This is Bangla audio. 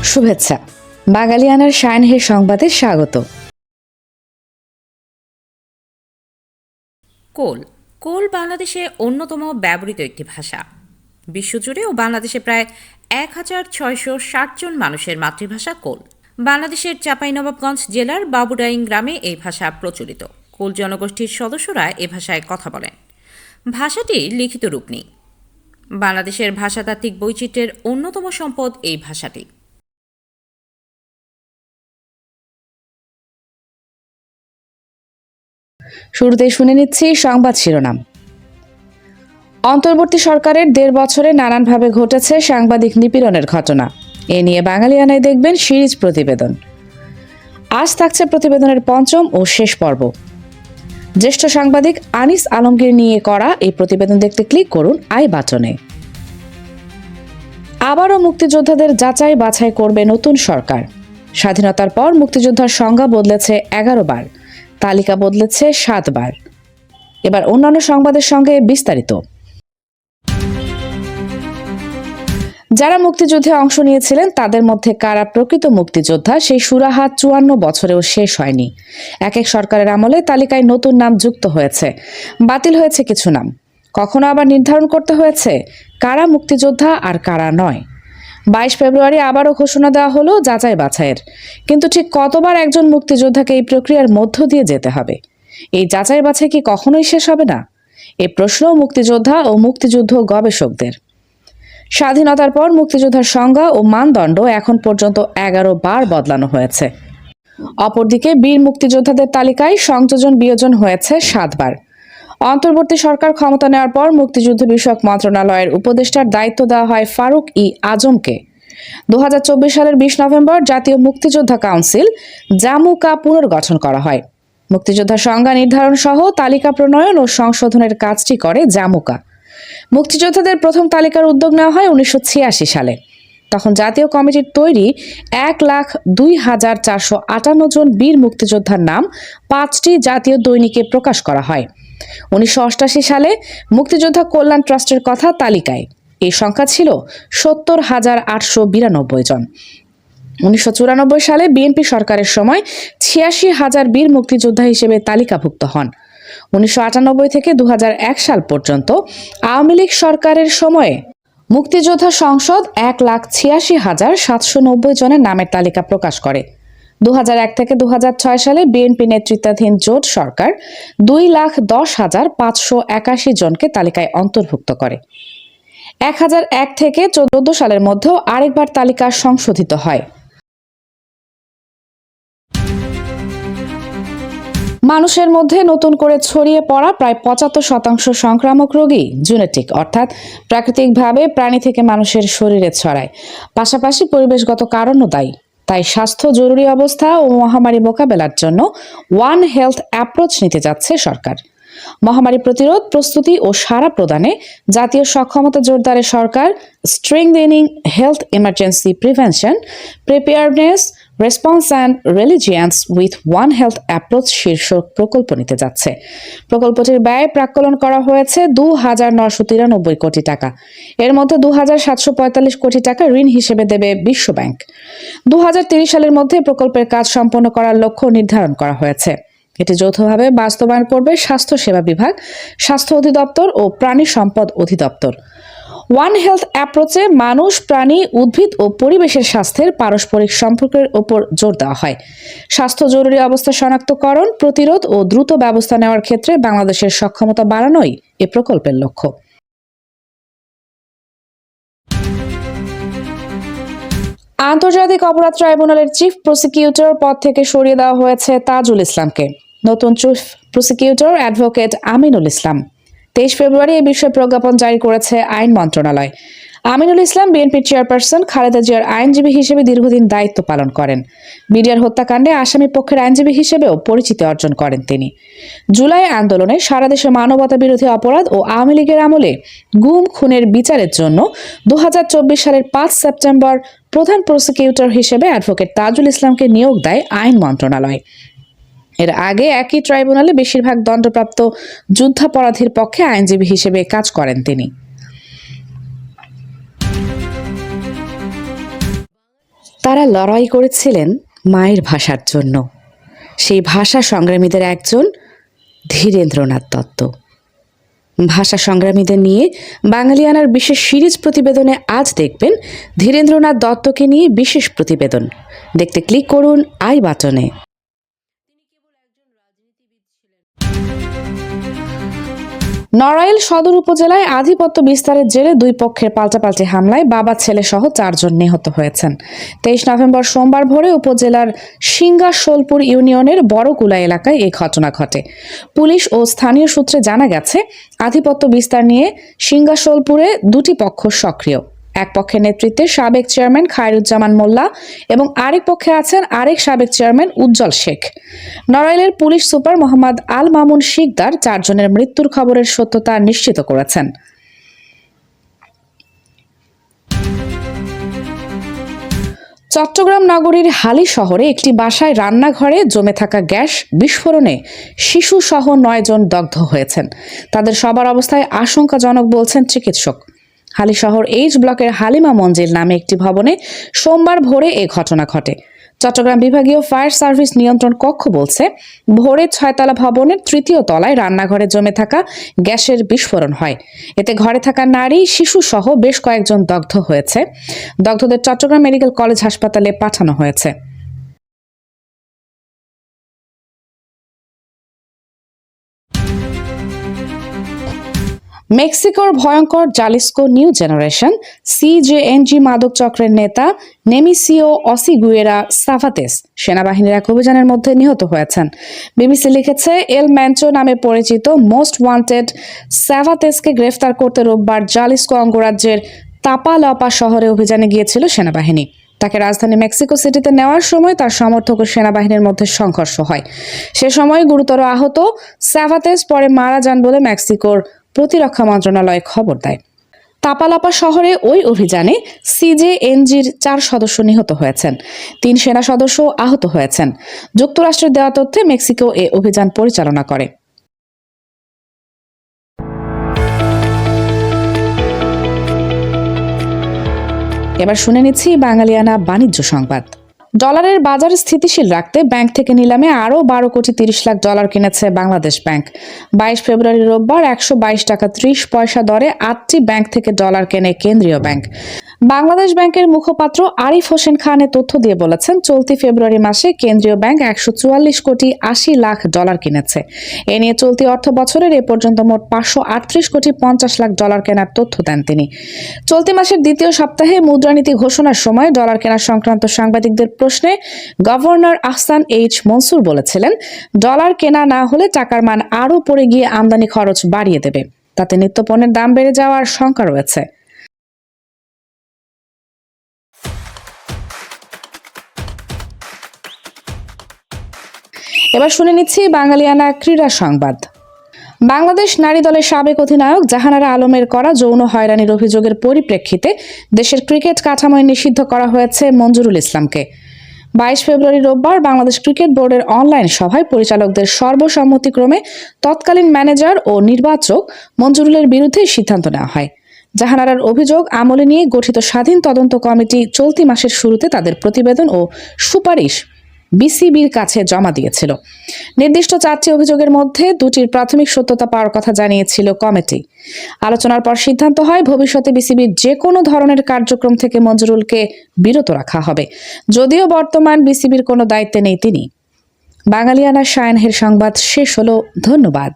শুভেচ্ছা। বাঙালিয়ানার শাইনহের সংবাদে স্বাগত। কোল কোল বাংলাদেশে অন্যতম ব্যবহৃত একটি ভাষা। বিশ্বজুড়ে ও বাংলাদেশে প্রায় 1660 জন মানুষের মাতৃভাষা কোল। বাংলাদেশের চাঁপাইনবাবগঞ্জ জেলার বাবুডাইং গ্রামে এই ভাষা প্রচলিত। কোল জনগোষ্ঠীর সদস্যরা এ ভাষায় কথা বলেন। ভাষাটির লিখিত রূপ নেই। বাংলাদেশের ভাষাতাত্ত্বিক বৈচিত্র্যের অন্যতম সম্পদ এই ভাষাটি। শুরুতেই শুনে নিচ্ছি সংবাদ শিরোনাম। অন্তর্বর্তী সরকারের 1.5 বছরে নানানভাবে ঘটেছে সাংবাদিক নিপীড়নের ঘটনা। এ নিয়ে বাঙালিয়ানায় দেখবেন সিরিজ প্রতিবেদন। আজ থাকছে প্রতিবেদনের পঞ্চম ও শেষ পর্ব। জ্যেষ্ঠ সাংবাদিক আনিস আলমগীর নিয়ে করা এই প্রতিবেদন দেখতে ক্লিক করুন আই বাটনে। আবারও মুক্তিযোদ্ধাদের যাচাই বাছাই করবে নতুন সরকার। স্বাধীনতার পর মুক্তিযোদ্ধার সংজ্ঞা বদলেছে 11 বার, তালিকা বদলেছে 7 বার। এবার অন্যান্য সংবাদের সঙ্গে বিস্তারিত। যারা মুক্তিযুদ্ধে অংশ নিয়েছিলেন তাদের মধ্যে কারা প্রকৃত মুক্তিযোদ্ধা, সেই সুরাহা 54 বছরেও শেষ হয়নি। এক এক সরকারের আমলে তালিকায় নতুন নাম যুক্ত হয়েছে, বাতিল হয়েছে কিছু নাম। কখনো আবার নির্ধারণ করতে হয়েছে কারা মুক্তিযোদ্ধা আর কারা নয়। 22 ফেব্রুয়ারি আবারও ঘোষণা দেওয়া হলো যাচাই বাছাইয়ের। কিন্তু ঠিক কতবার একজন মুক্তিযোদ্ধাকে এই প্রক্রিয়ার মধ্য দিয়ে যেতে হবে? এই যাচাই বাছাই কি কখনোই শেষ হবে না? এই প্রশ্ন মুক্তিযোদ্ধা ও মুক্তিযুদ্ধ গবেষকদের। স্বাধীনতার পর মুক্তিযোদ্ধার সংজ্ঞা ও মানদণ্ড এখন পর্যন্ত 11 বার বদলানো হয়েছে। অপরদিকে বীর মুক্তিযোদ্ধাদের তালিকায় সংযোজন বিয়োজন হয়েছে 7 বার। অন্তর্বর্তী সরকার ক্ষমতা নেওয়ার পর মুক্তিযুদ্ধ বিষয়ক মন্ত্রণালয়ের উপদেষ্টার দায়িত্ব দেওয়া হয় ফারুক ই আজমকে। 2024 সালের 20 নভেম্বর জাতীয় মুক্তিযোদ্ধা কাউন্সিল জামুকা পুনর্গঠন করা হয়। মুক্তিযোদ্ধার সংজ্ঞা নির্ধারণ সহ তালিকা প্রণয়ন ও সংশোধনের কাজটি করে জামুকা। মুক্তিযোদ্ধাদের প্রথম তালিকার উদ্যোগ নেওয়া হয় 1986 সালে। তখন জাতীয় কমিটির তৈরি 1,02,458 জন বীর মুক্তিযোদ্ধার নাম 5টি জাতীয় দৈনিকে প্রকাশ করা হয়। 1988 সালে মুক্তিযোদ্ধা কল্যাণ ট্রাস্টের কথা তালিকায় এই সংখ্যা ছিল 70,892 জন। 1994 সালে বিএনপি সরকারের সময় 86,000 বীর মুক্তিযোদ্ধা হিসেবে তালিকাভুক্ত হন। 1998 থেকে 2001 সাল পর্যন্ত আওয়ামী লীগ সরকারের সময়ে মুক্তিযোদ্ধা সংসদ 1,86,790 জনের নামের তালিকা প্রকাশ করে। 2001 থেকে 2006 সালে বিএনপি নেতৃত্বাধীন জোট সরকার 2,10,581 জনকে তালিকায় অন্তর্ভুক্ত করে। 1001 থেকে 2014 সালের মধ্যেও আরেকবার তালিকা সংশোধিত হয়। মানুষের মধ্যে নতুন করে ছড়িয়ে পড়া প্রায় 75% সংক্রামক রোগী জেনেটিক, অর্থাৎ প্রাকৃতিকভাবে প্রাণী থেকে মানুষের শরীরে ছড়ায়। পাশাপাশি পরিবেশগত কারণও দায়ী। তাই স্বাস্থ্য জরুরি অবস্থা ও মহামারী মোকাবেলার জন্য ওয়ান হেলথ অ্যাপ্রোচ নিতে যাচ্ছে সরকার। মহামারী প্রতিরোধ, প্রস্তুতি ও সাড়া প্রদানে জাতীয় সক্ষমতা জোরদারে সরকার strengthening health emergency prevention, preparedness, response and resilience with one health approach শীর্ষক প্রকল্প নিতে যাচ্ছে। প্রকল্পটির ব্যয় প্রাক্কলন করা হয়েছে 2,993 কোটি টাকা। এর মধ্যে 2,745 কোটি টাকা ঋণ হিসেবে দেবে বিশ্বব্যাংক। 2030 সালের মধ্যে প্রকল্পের কাজ সম্পন্ন করার লক্ষ্য নির্ধারণ করা হয়েছে। এটি যৌথভাবে বাস্তবায়ন করবে স্বাস্থ্য সেবা বিভাগ, স্বাস্থ্য অধিদপ্তর ও প্রাণী সম্পদ অধিদপ্তর। ওয়ান হেলথ অ্যাপ্রোচে মানুষ, প্রাণী, উদ্ভিদ ও পরিবেশের স্বাস্থ্যের পারস্পরিক সম্পর্কের উপর জোর দেওয়া হয়। স্বাস্থ্য জরুরি অবস্থা শনাক্তকরণ, প্রতিরোধ ও দ্রুত ব্যবস্থা নেওয়ার ক্ষেত্রে বাংলাদেশের সক্ষমতা বাড়ানোই এ প্রকল্পের লক্ষ্য। আন্তর্জাতিক অপরাধ ট্রাইব্যুনালের চিফ প্রসিকিউটর পদ থেকে সরিয়ে দেওয়া হয়েছে তাজুল ইসলামকে। নতুন chief prosecutor advocate Aminul Islam. 23 ফেব্রুয়ারি এই বিষয়ে প্রজ্ঞাপন জারি করেছে আইন মন্ত্রণালয়। আমিনুল ইসলাম বিএনপির চেয়ারপারসন খালেদা জিয়ার আইনজীবী হিসেবে দীর্ঘদিন দায়িত্ব পালন করেন। বিডিআর হত্যাকাণ্ডে আসামি পক্ষের আইনজীবী হিসেবেও পরিচিতি অর্জন করেন তিনি। জুলাই আন্দোলনে সারা দেশে মানবতা বিরোধী অপরাধ ও আওয়ামী লীগের আমলে গুম খুনের বিচারের জন্য 2024 সালের 5 সেপ্টেম্বর প্রধান প্রসিকিউটর হিসেবে অ্যাডভোকেট তাজুল ইসলামকে নিয়োগ দেয় আইন মন্ত্রণালয়। এর আগে একই ট্রাইব্যুনালে বেশিরভাগ দণ্ডপ্রাপ্ত যুদ্ধাপরাধীর পক্ষে আইনজীবী হিসেবে কাজ করেন তিনি। তারা লড়াই করেছিলেন মায়ের ভাষার জন্য। সেই ভাষা সংগ্রামীদের একজন ধীরেন্দ্রনাথ দত্ত। ভাষা সংগ্রামীদের নিয়ে বাঙালিয়ানার বিশেষ সিরিজ প্রতিবেদনে আজ দেখবেন ধীরেন্দ্রনাথ দত্তকে নিয়ে বিশেষ প্রতিবেদন। দেখতে ক্লিক করুন আই বাটনে। নড়াইল সদর উপজেলায় আধিপত্য বিস্তারের জেরে দুই পক্ষের পাল্টাপাল্টি হামলায় বাবা ছেলে সহ 4 জন নিহত হয়েছেন। 23 নভেম্বর সোমবার ভোরে উপজেলার সিঙ্গাশোলপুর ইউনিয়নের বড়কুলা এলাকায় এই ঘটনা ঘটে। পুলিশ ও স্থানীয় সূত্রে জানা গেছে, আধিপত্য বিস্তার নিয়ে সিঙ্গাশোলপুরে দুটি পক্ষ সক্রিয়। এক পক্ষের নেতৃত্বে সাবেক চেয়ারম্যান খায়রুজ্জামান মোল্লা এবং আরেক পক্ষে আছেন আরেক সাবেক চেয়ারম্যান উজ্জ্বল শেখ। নড়াইলের পুলিশ সুপার মোহাম্মদ আল মামুন শিকদার 4 জনের মৃত্যুর খবরের সত্যতা নিশ্চিত করেছেন। চট্টগ্রাম নগরীর হালি শহরে একটি বাসায় রান্নাঘরে জমে থাকা গ্যাস বিস্ফোরণে শিশু সহ 9 জন দগ্ধ হয়েছেন। তাদের সবার অবস্থায় আশঙ্কাজনক বলছেন চিকিৎসক। হালি শহর এইচ ব্লকের হালিমা মঞ্জিল নামে একটি ভবনে সোমবার ভোরে এ ঘটনা ঘটে। চট্টগ্রাম বিভাগীয় ফায়ার সার্ভিস নিয়ন্ত্রণ কক্ষ বলছে, ভোরে 6তলা ভবনের 3য় তলায় রান্নাঘরে জমে থাকা গ্যাসের বিস্ফোরণ হয়। এতে ঘরে থাকা নারী, শিশু সহ বেশ কয়েকজন দগ্ধ হয়েছে। দগ্ধদের চট্টগ্রাম মেডিকেল কলেজ হাসপাতালে পাঠানো হয়েছে। মেক্সিকোর ভয়ঙ্কর জালিস্কো নিউ জেনারেশন সিজেএনজি মাদক চক্রের নেতা নেমিসিও অসিগুয়েরা সাভাতেস সেনাবাহিনীর এক অভিযানের মধ্যে নিহত হয়েছেন। বিবিসি লিখেছে, এল ম্যানচো নামে পরিচিত মোস্ট ওয়ান্টেড সাভাতেসকে গ্রেফতার করতে রোববার জালিস্কো অঙ্গরাজ্যের তাপালাপা শহরে অভিযানে গিয়েছিল সেনাবাহিনী। তাকে রাজধানী মেক্সিকো সিটিতে নেওয়ার সময় তার সমর্থক ও সেনাবাহিনীর মধ্যে সংঘর্ষ হয়। সে সময় গুরুতর আহত সাভাতেস পরে মারা যান বলে মেক্সিকোর প্রতিরক্ষা মন্ত্রণালয় খবর দেয়। তাপালাপা শহরে ওই অভিযানে সিজেএনজির 4 সদস্য নিহত হয়েছেন, 3 সেনা সদস্য আহত হয়েছেন। যুক্তরাষ্ট্রের দেওয়া তথ্যে মেক্সিকো এ অভিযান পরিচালনা করে। এবার শুনে নিচ্ছি বাঙালিয়ানা বাণিজ্য সংবাদ। ডলারের বাজার স্থিতিশীল রাখতে ব্যাংক থেকে নিলামে আরও 12 কোটি 30 লাখ ডলার কিনেছে বাংলাদেশ ব্যাংক। 22 ফেব্রুয়ারি রোববার 122 টাকা 30 পয়সা দরে 8টি ব্যাংক থেকে ডলার কেনে কেন্দ্রীয় ব্যাংক। বাংলাদেশ ব্যাংকের মুখপাত্র আরিফ হোসেন খান তথ্য দিয়ে বলেছেন, চলতি ফেব্রুয়ারি মাসে কেন্দ্রীয় ব্যাংক 144 কোটি 80 লাখ ডলার কিনেছে। এ নিয়ে চলতি অর্থ বছরের এ পর্যন্ত মোট 538 কোটি 50 লাখ ডলার কেনার তথ্য দেন তিনি। চলতি মাসের দ্বিতীয় সপ্তাহে মুদ্রানীতি ঘোষণার সময় ডলার কেনা সংক্রান্ত সাংবাদিকদের প্রশ্নে গভর্নর আহসান এইচ মনসুর বলেছিলেন, ডলার কেনা না হলে টাকার মান আরও পড়ে গিয়ে আমদানি খরচ বাড়িয়ে দেবে, তাতে নিত্যপণ্যের দাম বেড়ে যাওয়ার শঙ্কা রয়েছে। এবার শুনে নিচ্ছি বাঙালিয়ানা ক্রীড়া সংবাদ। বাংলাদেশ নারী দলের সাবেক অধিনায়ক জাহানারা আলমের করা যৌন হয়রানির অভিযোগের পরিপ্রেক্ষিতে দেশের ক্রিকেট কাঠামোয় নিষিদ্ধ করা হয়েছে মঞ্জুরুল ইসলামকে। 22 ফেব্রুয়ারি রোববার বাংলাদেশ ক্রিকেট বোর্ডের অনলাইন সভায় পরিচালকদের সর্বসম্মতিক্রমে তৎকালীন ম্যানেজার ও নির্বাচক মঞ্জুরুলের বিরুদ্ধে সিদ্ধান্ত নেওয়া হয়। জাহানারার অভিযোগ আমলে নিয়ে গঠিত স্বাধীন তদন্ত কমিটি চলতি মাসের শুরুতে তাদের প্রতিবেদন ও সুপারিশ বিসিবির কাছে জমা দিয়েছিল। নির্দিষ্ট 4টি অভিযোগের মধ্যে 2টির প্রাথমিক সত্যতা পাওয়ার কথা জানিয়েছিল কমিটি। আলোচনার পর সিদ্ধান্ত হয়, ভবিষ্যতে বিসিবির যে কোনো ধরনের কার্যক্রম থেকে মঞ্জুরুলকে বিরত রাখা হবে, যদিও বর্তমান বিসিবির কোনো দায়িত্বে নেই তিনি। বাঙালিয়ানা সায়নহের সংবাদ শেষ হলো। ধন্যবাদ।